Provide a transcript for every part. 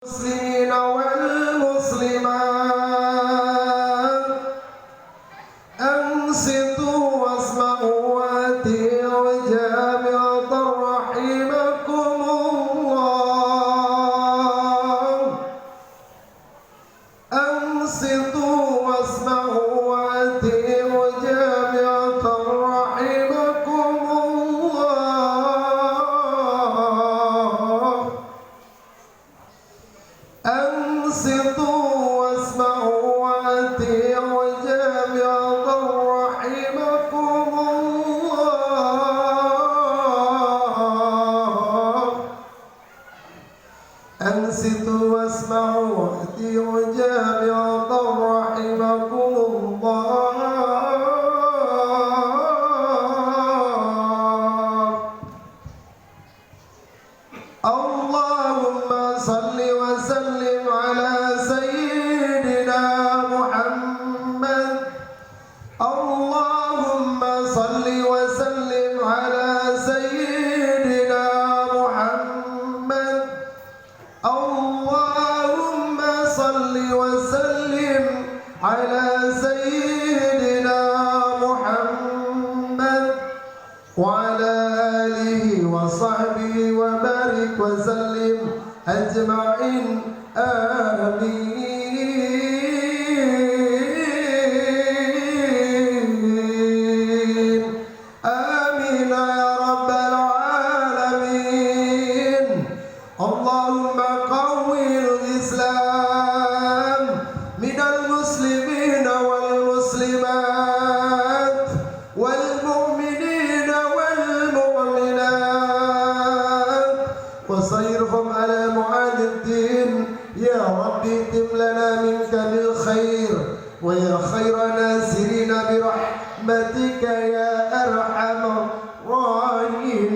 المسلمين والمسلمات أنصتوا واسمعوا وأطيعوا جامعة رحمكم الله. أنصتوا واسمعوا وأطيعوا جامعة رحمكم الله. أنصتوا واسمعوا وأطيعوا جامعة رحمكم الله. أنصتوا واسمعوا وأطيعوا جامعة رحمكم الله. اللهم صل وسلم على سيدنا محمد. اللهم صل وسلم على سيدنا محمد. اللهم صل وسلم على سيدنا محمد وعلى آله وصحبه وبارك وسلم أجمعين. آمين آمين يا رب العالمين. اللهم قوي الإسلام من المسلمين والمسلمات والمؤمنين والمؤمنات وصيرهم على معاد الدين. يا رب اتم لنا منك بالخير ويا خير ناصرين برحمتك يا أرحم الراحمين.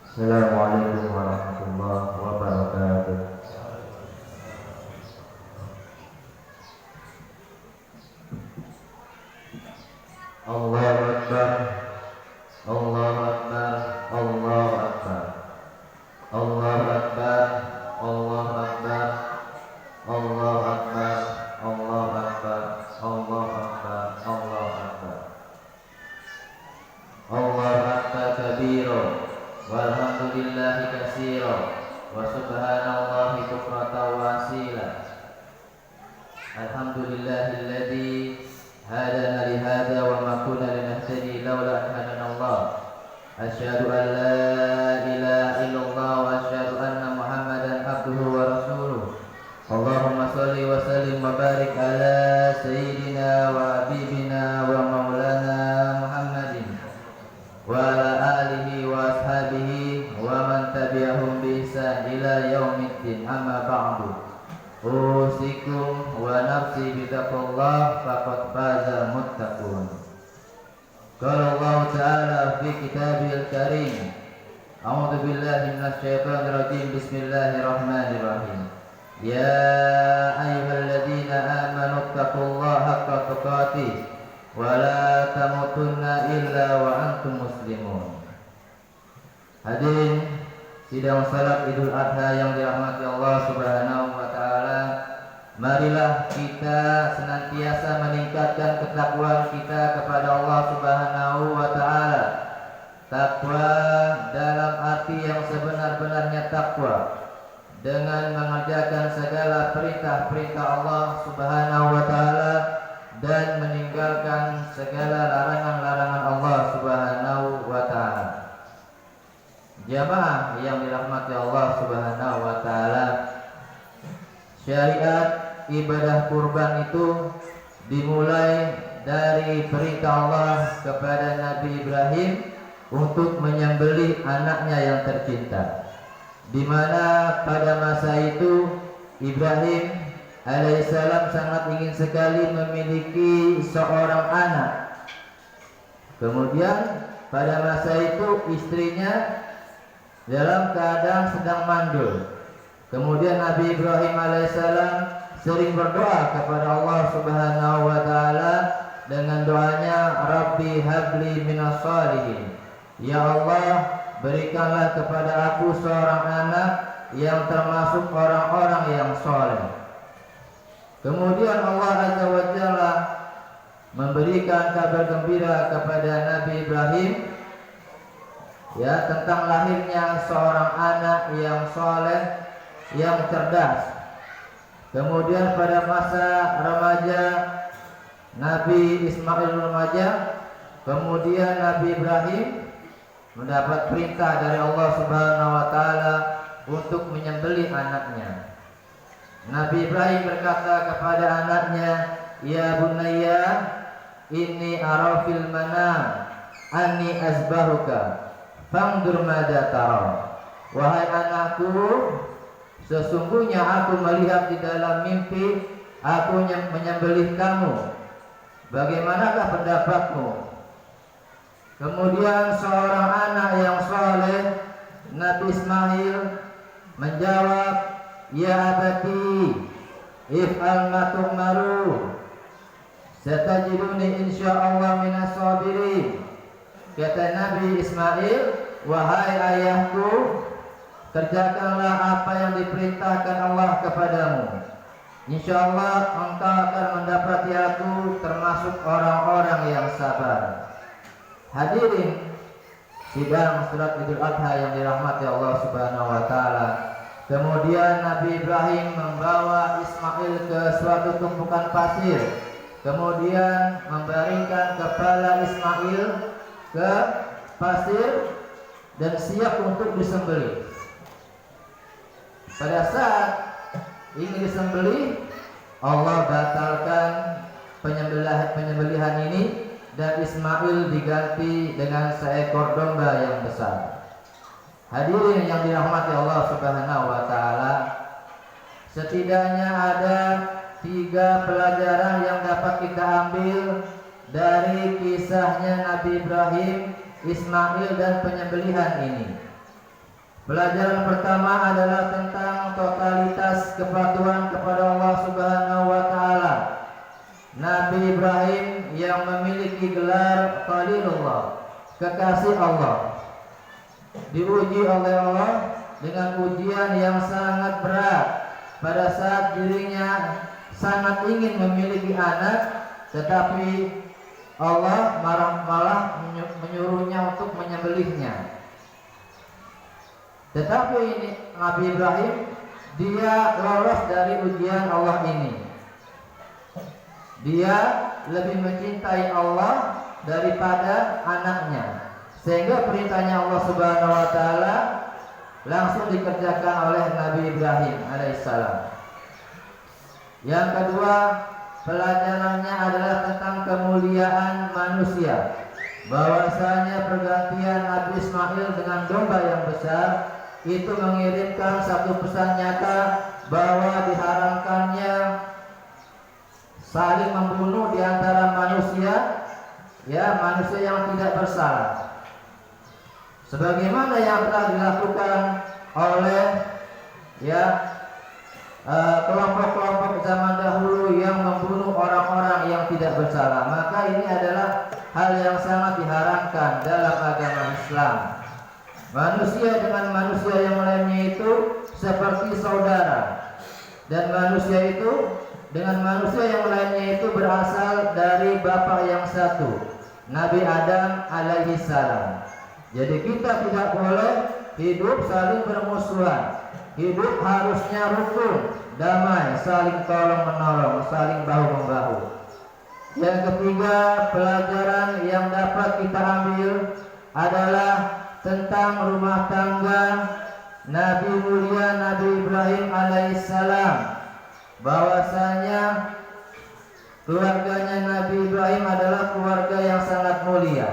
Assalamualaikum warahmatullahi wabarakatuh. Allahu Akbar, Allahu Akbar, Allahu Akbar, Allahu Akbar, Allahu Akbar, Allahu Akbar, Allahu Akbar, Allahu Akbar, Allahu Akbar, Allahu Akbar kabira. Walhamdulillahi katsira wa subhanallahi bukratan wa asila. Alhamdulillahilladzi hadana li hadza wa ma kunna linahtadi laula an hadana Allah. Asyhadu an la ilaha illallah wa asyhadu anna Muhammadan abduhu wa rasuluh. Allahumma shalli wa sallim wa barik ala sayyidina wa habibina wa maulana Muhammadin wa ala alihi wa ashabihi wa man tabi'ahum bi ihsan ila yaumiddin. Amma ba'du. Usikum wa nafsi bitaqullah faqad faza muttaqun. Qala Allah ta'ala fi kitabil karim. A'udzu billahi minasy syaithanir rajim. Bismillahirrahmanirrahim. Ya ayyuhalladzina amanu taqullaha haqqa tuqatih wa la tamutunna illa wa antum muslimun. Hadirin sidang salat Idul Adha yang dirahmati Allah Subhanahu wa taala, marilah kita senantiasa meningkatkan ketakwaan kita kepada Allah Subhanahu wa taala. Takwa dalam arti yang sebenar-benarnya takwa, dengan mengerjakan segala perintah-perintah Allah Subhanahu wa taala dan meninggalkan segala larangan-larangan Allah Subhanahu wa taala. Jamaah yang dirahmati Allah Subhanahu wa taala, syariat ibadah kurban itu dimulai dari perintah Allah kepada Nabi Ibrahim untuk menyembelih anaknya yang tercinta, di mana pada masa itu Ibrahim alaihissalam sangat ingin sekali memiliki seorang anak. Kemudian pada masa itu istrinya dalam keadaan sedang mandul. Kemudian Nabi Ibrahim alaihissalam sering berdoa kepada Allah Subhanahu wa taala dengan doanya Rabbi habli minas shalihin. Ya Allah, berikanlah kepada aku seorang anak yang termasuk orang-orang yang soleh. Kemudian Allah Azza wa Jalla memberikan kabar gembira kepada Nabi Ibrahim tentang lahirnya seorang anak yang soleh, yang cerdas. Kemudian pada masa remaja Nabi Ismail remaja, kemudian Nabi Ibrahim mendapat perintah dari Allah Subhanahu wa taala untuk menyembelih anaknya. Nabi Ibrahim berkata kepada anaknya, "Ya bunayya, inni ara fil manam anni azbahuka, fanzur madza tara." Wahai anakku, sesungguhnya aku melihat di dalam mimpi aku menyembelih kamu. Bagaimanakah pendapatmu? Kemudian seorang anak yang soleh, Nabi Ismail menjawab, "Ya abati, if'al ma tu'maru, satajiduni insyaallah minas sabirin." Kata Nabi Ismail, "Wahai ayahku, kerjakanlah apa yang diperintahkan Allah kepadamu. Insyaallah engkau akan mendapati aku termasuk orang-orang yang sabar." Hadirin sidang surat Idul Adha yang dirahmati Allah Subhanahu wa taala. Kemudian Nabi Ibrahim membawa Ismail ke suatu tumpukan pasir. Kemudian membaringkan kepala Ismail ke pasir dan siap untuk disembelih. Pada saat ingin disembelih, Allah batalkan penyembelihan ini dan Ismail diganti dengan seekor domba yang besar. Hadirin yang dirahmati Allah Subhanahu wa taala, setidaknya ada 3 pelajaran yang dapat kita ambil dari kisahnya Nabi Ibrahim, Ismail dan penyembelihan ini. Pelajaran pertama adalah tentang totalitas kepatuhan kepada Allah Subhanahu wa taala. Nabi Ibrahim yang memiliki gelar Khalilullah, kekasih Allah, diuji oleh Allah dengan ujian yang sangat berat pada saat dirinya sangat ingin memiliki anak, tetapi Allah malah menyuruhnya untuk menyembelihnya. Tetapi ini Nabi Ibrahim, dia lolos dari ujian Allah ini. Dia lebih mencintai Allah daripada anaknya, sehingga perintahnya Allah Subhanahu wa taala langsung dikerjakan oleh Nabi Ibrahim alaihissalam. Yang kedua, pelajarannya adalah tentang kemuliaan manusia, bahwasanya pergantian Nabi Ismail dengan domba yang besar itu mengirimkan satu pesan nyata bahwa diharamkannya saling membunuh di antara manusia, manusia yang tidak bersalah, sebagaimana yang telah dilakukan oleh kelompok-kelompok zaman dahulu yang membunuh orang-orang yang tidak bersalah. Maka ini adalah hal yang sangat diharamkan dalam agama Islam. Manusia dengan manusia yang lainnya itu seperti saudara, dan manusia itu dengan manusia yang lainnya itu berasal dari Bapa yang satu, Nabi Adam alaihi salam. Jadi kita tidak boleh hidup saling bermusuhan. Hidup harusnya rukun, damai, saling tolong menolong, saling bahu membahu. Yang ketiga, pelajaran yang dapat kita ambil adalah tentang rumah tangga Nabi mulia Nabi Ibrahim alaihissalam, bahwasanya keluarganya Nabi Ibrahim adalah keluarga yang sangat mulia.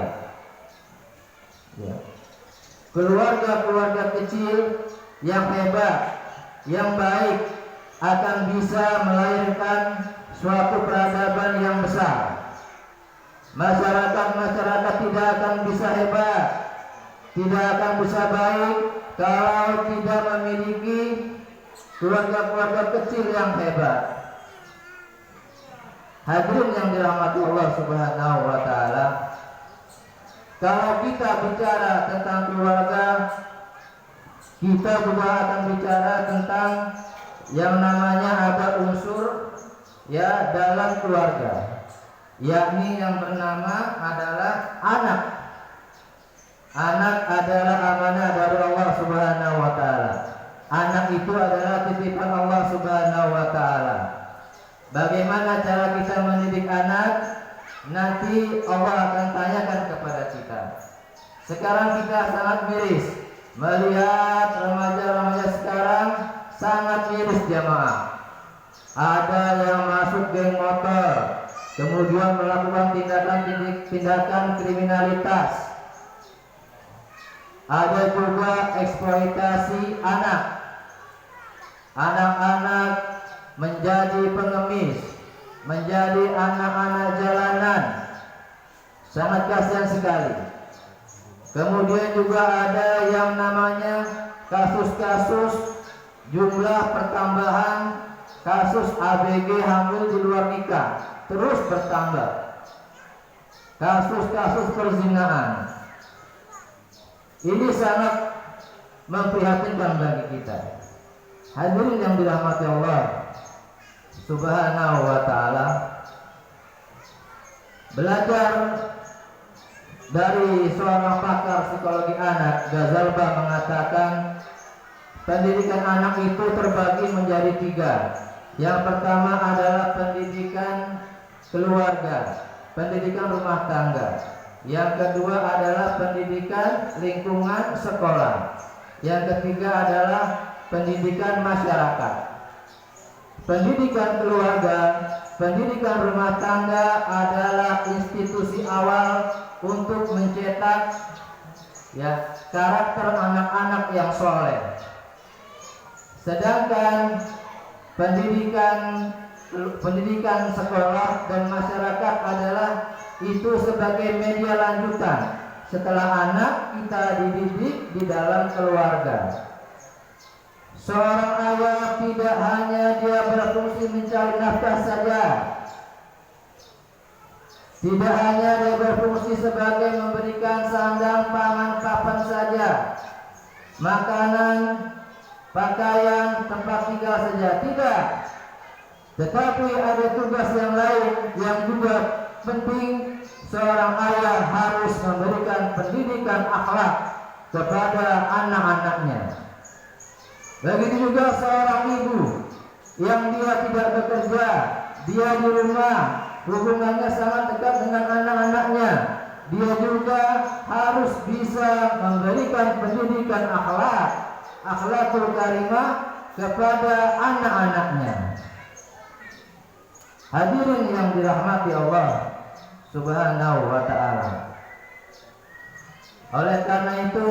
Keluarga-keluarga kecil yang hebat, yang baik akan bisa melahirkan suatu peradaban yang besar. Masyarakat tidak akan bisa hebat, tidak akan bisa baik kalau tidak memiliki keluarga-keluarga kecil yang hebat. Hadirin yang dirahmati Allah Subhanahu wa taala, kalau kita bicara tentang keluarga, kita juga akan bicara tentang yang namanya ada unsur ya dalam keluarga, yakni yang bernama adalah anak. Anak adalah amanah dari Allah Subhanahu wa taala. Anak itu adalah titipan Allah Subhanahu wa taala. Bagaimana cara kita mendidik anak? Nanti Allah akan tanyakan kepada kita. Sekarang kita sangat miris melihat remaja-remaja sekarang, sangat miris jamaah. Ada yang masuk geng motor, kemudian melakukan tindakan kriminalitas. Ada juga eksploitasi anak. Anak-anak menjadi pengemis, menjadi anak-anak jalanan. Sangat kasihan sekali. Kemudian juga ada yang namanya kasus-kasus jumlah pertambahan kasus ABG hamil di luar nikah terus bertambah. Kasus-kasus perzinahan. Ini sangat memprihatinkan bagi kita. Hadirin yang dirahmati Allah Subhanahu wa taala, belajar dari seorang pakar psikologi anak, Ghazalba, mengatakan pendidikan anak itu terbagi menjadi 3. Yang pertama adalah pendidikan keluarga, pendidikan rumah tangga. Yang kedua adalah pendidikan lingkungan sekolah. Yang ketiga adalah pendidikan masyarakat. Pendidikan keluarga, pendidikan rumah tangga adalah institusi awal untuk mencetak ya karakter anak-anak yang soleh. Sedangkan pendidikan sekolah dan masyarakat adalah itu sebagai media lanjutan setelah anak kita dididik di dalam keluarga. Seorang ayah tidak hanya dia berfungsi mencari nafkah saja, tidak hanya dia berfungsi sebagai memberikan sandang, pangan, papan saja, makanan, pakaian, tempat tinggal saja, tidak. Tetapi ada tugas yang lain yang juga penting. Seorang ayah harus memberikan pendidikan akhlak kepada anak-anaknya. Begitu juga seorang ibu yang dia tidak bekerja, dia di rumah, hubungannya sangat dekat dengan anak-anaknya. Dia juga harus bisa memberikan pendidikan akhlakul karimah kepada anak-anaknya. Hadirin yang dirahmati Allah Subhanahu wa ta'ala. Oleh karena itu,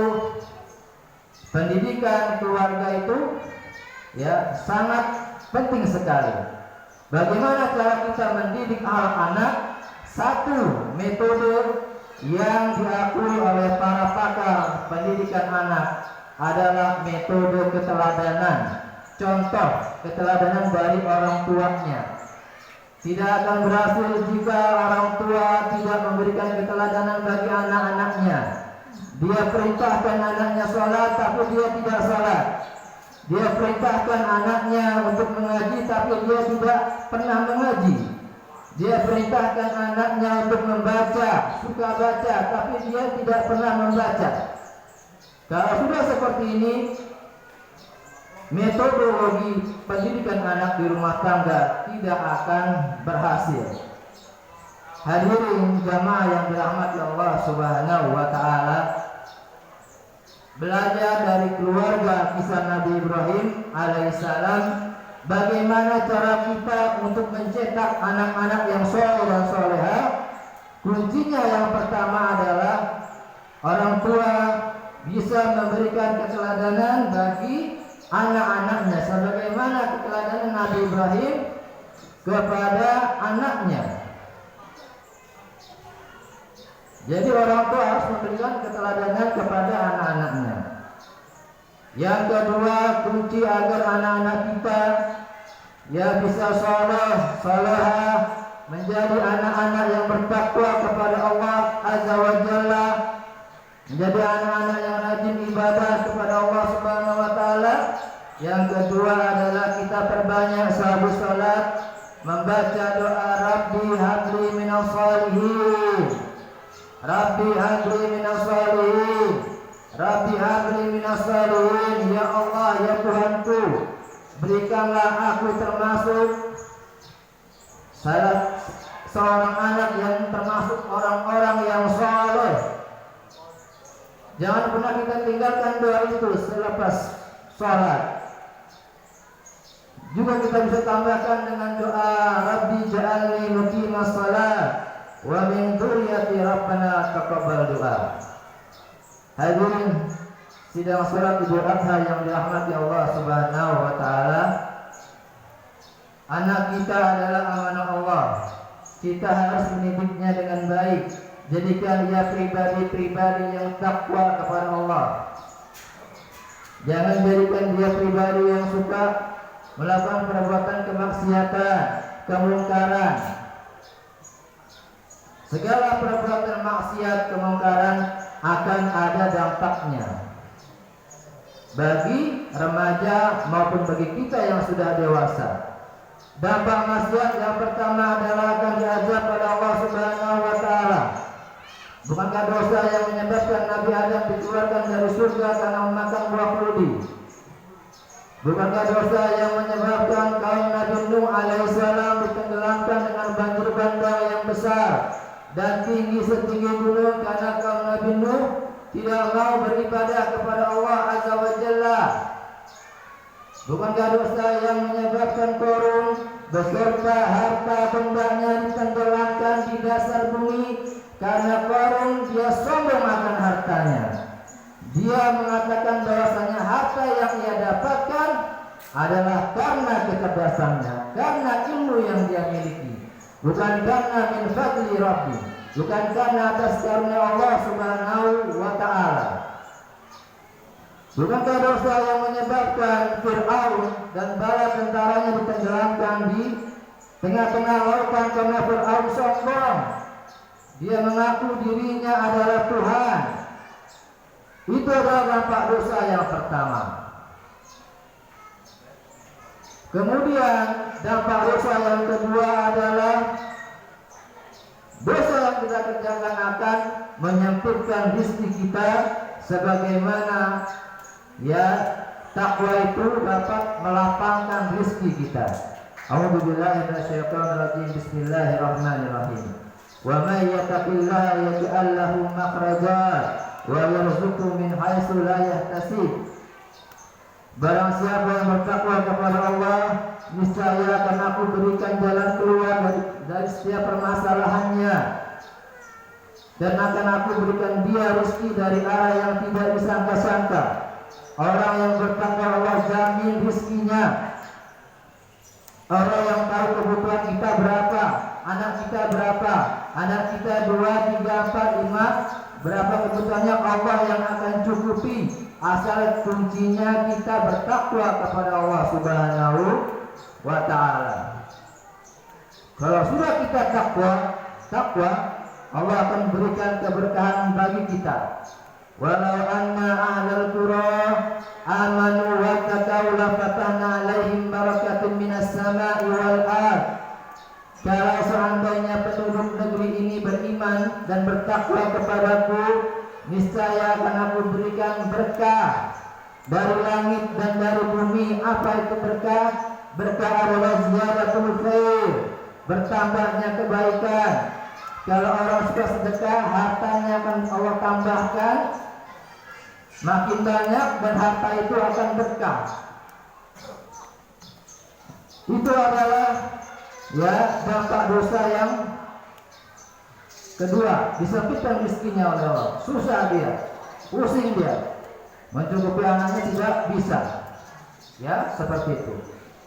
pendidikan keluarga itu ya sangat penting sekali. Bagaimana cara kita mendidik anak-anak? Satu metode yang diakui oleh para pakar pendidikan anak adalah metode keteladanan. Contoh keteladanan dari orang tuanya. Tidak akan berhasil jika orang tua tidak memberikan keteladanan bagi anak-anaknya. Dia perintahkan anaknya sholat, tapi dia tidak sholat. Dia perintahkan anaknya untuk mengaji, tapi dia tidak pernah mengaji. Dia perintahkan anaknya untuk membaca, suka baca, tapi dia tidak pernah membaca. Kalau sudah seperti ini, metodologi pendidikan anak di rumah tangga tidak akan berhasil. Hadirin jamaah yang dirahmati Allah Subhanahu wa ta'ala, belajar dari keluarga kisah Nabi Ibrahim alaihissalam, bagaimana cara kita untuk mencetak anak-anak yang soleh dan soleha. Kuncinya yang pertama adalah orang tua bisa memberikan keteladanan bagi anak-anaknya, sebagaimana keteladanan Nabi Ibrahim kepada anaknya. Jadi orang tua harus memberikan keteladanan kepada anak-anaknya. Yang kedua, kunci agar anak-anak kita ya bisa soleh, soleha, menjadi anak-anak yang bertakwa kepada Allah Azza wa Jalla, menjadi anak-anak yang rajin ibadah kepada Allah Subhanahu wa taala. Yang kedua adalah kita perbanyak sahabat salat, membaca doa Rabbi habli minas shalihin, Rabbi habli minas shalihin, Rabbi habli minas shalihin. Ya Allah, ya Tuhanku, berikanlah aku termasuk salah seorang anak yang termasuk orang-orang yang saleh. Jangan pernah kita tinggalkan doa itu selepas sholat. Juga kita bisa tambahkan dengan doa Rabbi ja'alni muqimas shalah wa min dzurriyyati rabbana taqabbal doa. Hadirin sidang salat Idul Adha yang dirahmati Allah Subhanahu wa taala. Anak kita adalah amanah Allah. Kita harus mendidiknya dengan baik. Jadikan dia pribadi-pribadi yang takwa kepada Allah. Jangan jadikan dia pribadi yang suka melakukan perbuatan kemaksiatan, kemungkaran. Segala perbuatan maksiat, kemungkaran akan ada dampaknya bagi remaja maupun bagi kita yang sudah dewasa. Dampak maksiat yang pertama adalah akan diazab oleh Allah Subhanahu wa taala. Bukankah dosa yang menyebabkan Nabi Adam dikeluarkan dari surga karena memakan buah keludi? Bukankah dosa yang menyebabkan kaum Nabi Nuh alaihissalam ditenggelamkan dengan banjir bandang yang besar dan tinggi setinggi gunung karena kaum Nabi Nuh tidak mau beribadah kepada Allah Azza wa Jalla? Bukankah dosa yang menyebabkan Qarun beserta harta bendanya ditenggelamkan di dasar bumi karena Qarun dia sombong akan hartanya? Dia mengatakan bahwasanya harta yang ia dapatkan adalah karena kecerdasannya, karena ilmu yang dia miliki, bukan karena min fadli Rabbi, bukan karena atas karunia Allah Subhanahu wa taala. Bukankah dosa yang menyebabkan Fir'aun dan bala tentaranya ditenggelamkan di tengah-tengah lautan karena Fir'aun sombong? Dia mengaku dirinya adalah Tuhan. Itu adalah dampak dosa yang pertama. Kemudian dampak dosa yang kedua adalah dosa yang kita kerjakan akan menyempitkan rezeki kita, sebagaimana ya takwa itu dapat melapangkan rezeki kita. A'udzubillahi minasyaitonirrajim. Bismillahirrahmanirrahim. Wa may yattaqillaha yaj'al lahu makhraja wa yarzuqhu min haitsu la yahtasib. Barang siapa yang bertakwa kepada Allah, niscaya akan aku berikan jalan keluar dari setiap permasalahannya, dan akan aku berikan dia rezeki dari arah yang tidak disangka-sangka. Orang yang bertakwa Allah jamin rezekinya. Orang yang tahu kebutuhan kita berapa, anak kita berapa, anak kita 2, 3, 4, 5, berapa kebutuhannya, Allah yang akan cukupi, asal kuncinya kita bertakwa kepada Allah Subhanahu wa taala. Kalau sudah kita takwa, Allah akan berikan keberkahan bagi kita. Walau anna ahlal qura amanu wattaqau la fatahna alaihim barakatun minas sama'i wal ardh. Kalau seandainya penduduk negeri ini beriman dan bertakwa kepadaku, niscaya akan aku berikan berkah dari langit dan dari bumi. Apa itu berkah? Berkah adalah ziyadatul khair, bertambahnya kebaikan. Kalau orang suka sedekah, hartanya akan Allah tambahkan makin banyak dan harta itu akan berkah. Itu adalah ya dampak dosa yang kedua, disempitkan rezekinya oleh Allah. Susah dia, pusing dia, mencukupi anaknya tidak bisa. Ya, seperti itu.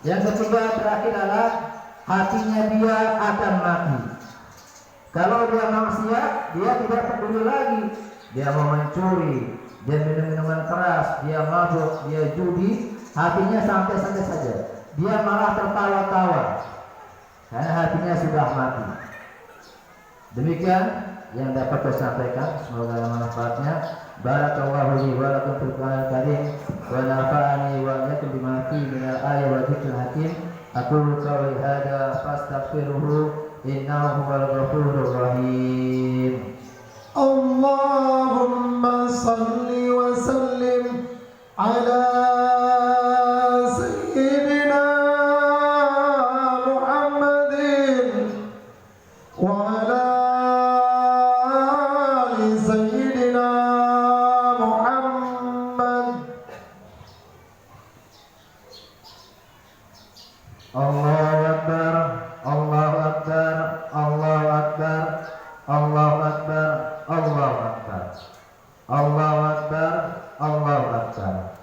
Yang ketiga terakhir adalah hatinya dia akan mati. Kalau dia maksiat, dia tidak peduli lagi. Dia mau mencuri, dia minum minuman keras, dia mabuk, dia judi, hatinya santai-santai saja. Dia malah tertawa-tawa. karena hatinya sudah mati. Demikian yang dapat saya sampaikan, semoga manfaatnya. Barakallahu li wa lakum fil Qur'anil karim wa nafa'ani wa iyyakum bima fihi minal ayati wa dzikril hakim. Aqulu qawli hadza fastaghfiruhu innahu huwal ghafurur rahim. Allahumma salli wa sallim ala sayyidina Muhammadin wa ala ali sayyidina Muhammad. Allahu Akbar, Allahu Akbar, Allahu Akbar, Allahu Akbar, Allahu Akbar, Allahu Akbar, Allahu Akbar.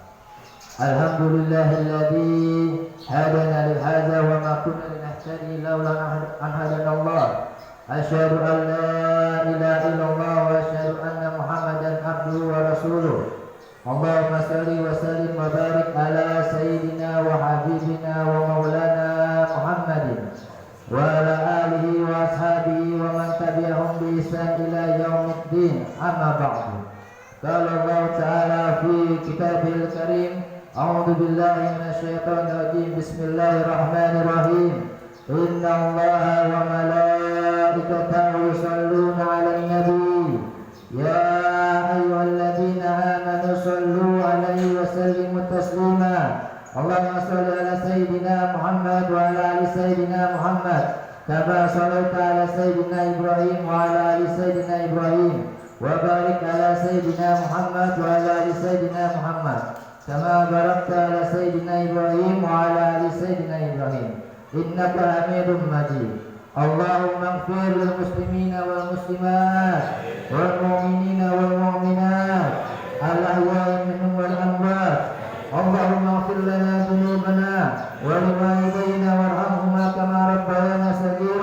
Alhamdulillahilladzi hadana li hadza wa ma kunna linahtadiya laula an hadana Allah. Asyhadu an la ilaha illallah wa asyhadu anna Muhammadan abduhu wa rasuluh. Allahumma salli wa sallim wa barik ala sayyidina wa habibina wa maulana Muhammadin wa ala alihi wa ashabihi wa man tabi'ahum bi ihsan ila yaumiddin. Amma ba'du. Qala Allah Ta'ala fi kitabihil karim, a'udzu billahi minasyaitonir rajim. Bismillahirrahmanirrahim. Inna Allaha wa malaikatahu yusholluna 'alan nabi. Ya ayyuhalladzina amanu shallu 'alaihi wa sallimu taslima. Allahumma shalli ala sayyidina Muhammad wa ala ali sayyidina Muhammad kama shallaita ala sayyidina Ibrahim wa ala ali sayyidina Ibrahim wa barik ala sayyidina Muhammad wa ala ali sayyidina Muhammad kama barakta ala sayyidina Ibrahim wa ala ali sayyidina Ibrahim innaka Hamidum Majid. Allahumma ighfir lil muslimina wal muslimat wal mu'minina wal mu'minat al ahya'i minhum wal amwat. Allahumma ighfir lana dhunubana wa liwalidayna warhamhuma kama rabbayana saghira.